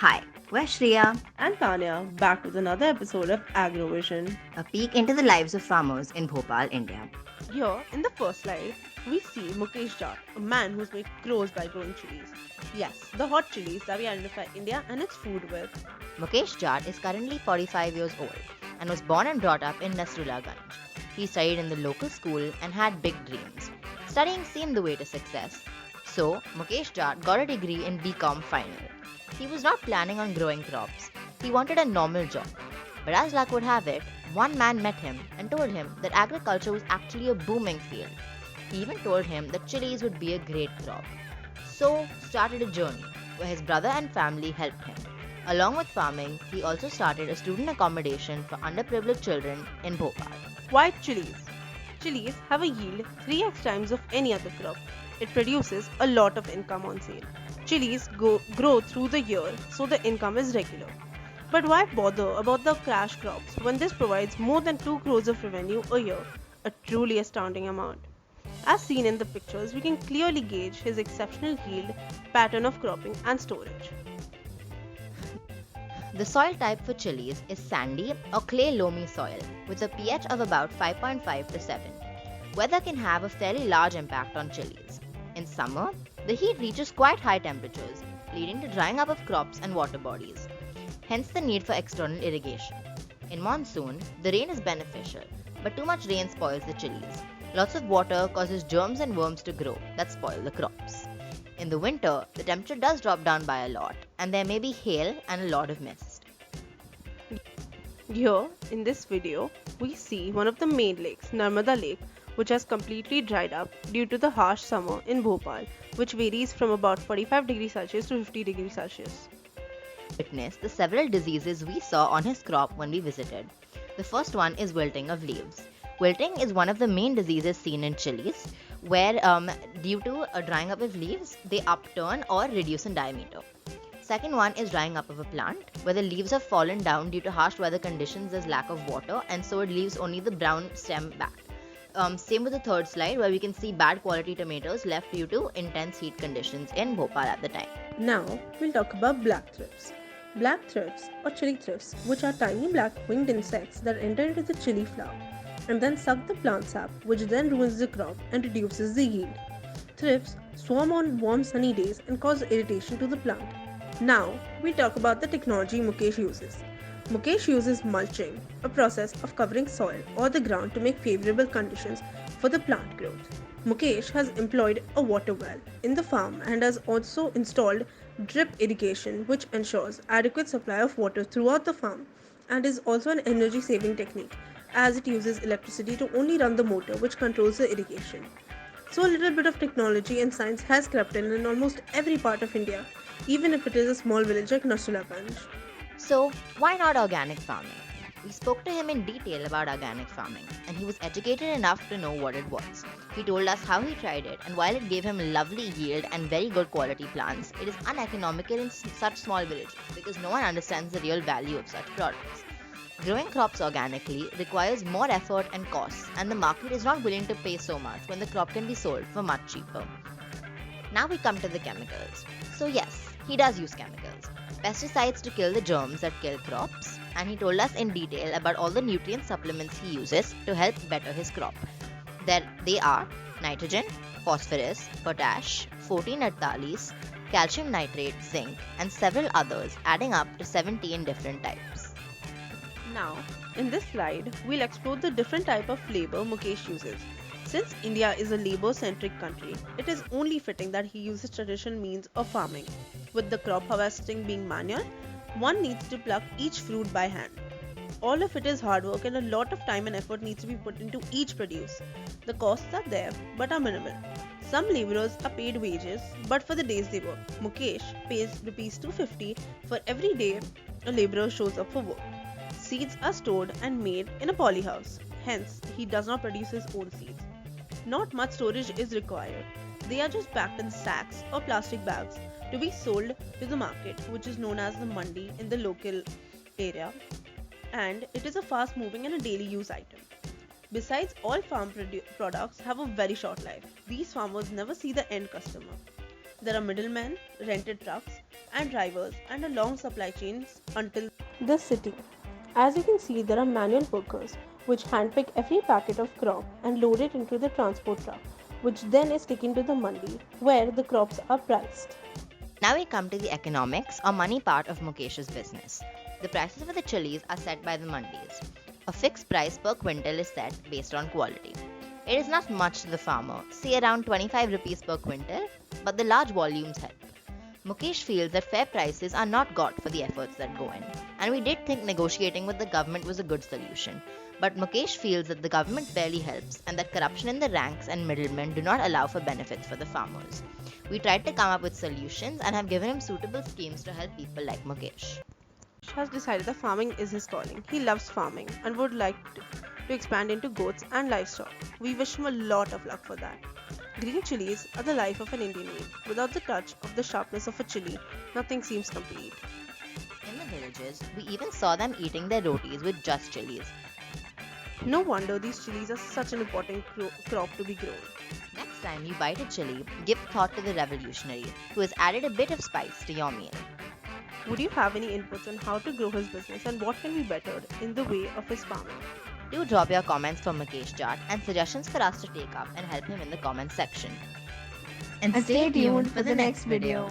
Hi, we're Shreya, And Tanya, back with another episode of AgroVision. a peek into the lives of farmers in Bhopal, India. Here, in the first slide, we see Mukesh JATT, a man who's made crores by growing chilies. Yes, the hot chilies that we identify India and its food with. Mukesh Jatt is currently 45 years old and was born and brought up in Nasrullaganj. He studied in the local school and had big dreams. Studying seemed the way to success. So, Mukesh Jatt got a degree in BCom final. He was not planning on growing crops. He wanted a normal job. But as luck would have it, one man met him and told him that agriculture was actually a booming field. He even told him that chilies would be a great crop. So started a journey where his brother and family helped him. Along with farming, he also started a student accommodation for underprivileged children in Bhopal. White chilies. Chilies have a yield 3x times of any other crop. It produces a lot of income on sale. Chilies grow through the year, so the income is regular. But why bother about the crash crops when this provides more than 2 crores of revenue a year? A truly astounding amount. As seen in the pictures, we can clearly gauge his exceptional yield, pattern of cropping and storage. The soil type for chilies is sandy or clay loamy soil with a pH of about 5.5 to 7. Weather can have a fairly large impact on chilies. In summer, the heat reaches quite high temperatures, leading to drying up of crops and water bodies. Hence the need for external irrigation. In monsoon, the rain is beneficial, but too much rain spoils the chilies. Lots of water causes germs and worms to grow that spoil the crops. In the winter, the temperature does drop down by a lot, and there may be hail and a lot of mist. Here, in this video, we see one of the main lakes, Narmada Lake, which has completely dried up due to the harsh summer in Bhopal, which varies from about 45 degrees Celsius to 50 degrees Celsius. Witness the several diseases we saw on his crop when we visited. The first one is wilting of leaves. Wilting is one of the main diseases seen in chilies, where due to a drying up of leaves, they upturn or reduce in diameter. Second one is drying up of a plant, where the leaves have fallen down due to harsh weather conditions as lack of water, and so it leaves only the brown stem back. Same with the third slide, where we can see bad quality tomatoes left due to intense heat conditions in Bhopal at the time. Now, we'll talk about black thrips. Black thrips or chili thrips, which are tiny black winged insects that enter into the chili flower and then suck the plant sap, which then ruins the crop and reduces the yield. Thrips swarm on warm sunny days and cause irritation to the plant. Now, we talk about the technology Mukesh uses. Mukesh uses mulching, a process of covering soil or the ground to make favorable conditions for the plant growth. Mukesh has employed a water well in the farm and has also installed drip irrigation, which ensures adequate supply of water throughout the farm and is also an energy saving technique as it uses electricity to only run the motor which controls the irrigation. So a little bit of technology and science has crept in almost every part of India, even if it is a small village like Nasulaganj. So, why not organic farming? We spoke to him in detail about organic farming, and he was educated enough to know what it was. He told us how he tried it, and while it gave him lovely yield and very good quality plants, it is uneconomical in such small villages because no one understands the real value of such products. Growing crops organically requires more effort and costs, and the market is not willing to pay so much when the crop can be sold for much cheaper. Now we come to the chemicals. So yes, he does use chemicals. Pesticides to kill the germs that kill crops, and he told us in detail about all the nutrient supplements he uses to help better his crop. They are nitrogen, phosphorus, potash, 14-Artalis, calcium nitrate, zinc, and several others, adding up to 17 different types. Now, in this slide, we'll explore the different type of labor Mukesh uses. Since India is a labor-centric country, it is only fitting that he uses traditional means of farming. With the crop harvesting being manual, one needs to pluck each fruit by hand. All of it is hard work and a lot of time and effort needs to be put into each produce. The costs are there but are minimal. Some labourers are paid wages but for the days they work. Mukesh pays Rs 250 for every day a labourer shows up for work. Seeds are stored and made in a polyhouse. Hence, he does not produce his own seeds. Not much storage is required. They are just packed in sacks or plastic bags to be sold to the market, which is known as the mandi in the local area, and it is a fast moving and a daily use item. Besides, all farm products have a very short life. These farmers never see the end customer. There are middlemen, rented trucks, and drivers, and a long supply chains until the city. As you can see, there are manual workers which handpick every packet of crop and load it into the transport truck, which then is taken to the mandi where the crops are priced. Now we come to the economics or money part of Mukesh's business. The prices for the chilies are set by the mandis. A fixed price per quintal is set based on quality. It is not much to the farmer, say around 25 rupees per quintal, but the large volumes help. Mukesh feels that fair prices are not got for the efforts that go in, and we did think negotiating with the government was a good solution. But Mukesh feels that the government barely helps and that corruption in the ranks and middlemen do not allow for benefits for the farmers. We tried to come up with solutions and have given him suitable schemes to help people like Mukesh. Has decided that farming is his calling. He loves farming and would like to expand into goats and livestock. We wish him a lot of luck for that. Green chilies are the life of an Indian meal. Without the touch of the sharpness of a chili, nothing seems complete. In the villages, we even saw them eating their rotis with just chilies. No wonder these chilies are such an important crop to be grown. Next time you bite a chili, give thought to the revolutionary who has added a bit of spice to your meal. Would you have any inputs on how to grow his business and what can be bettered in the way of his farming? Do drop your comments for Mukesh JATT and suggestions for us to take up and help him in the comments section. And stay tuned for the next video.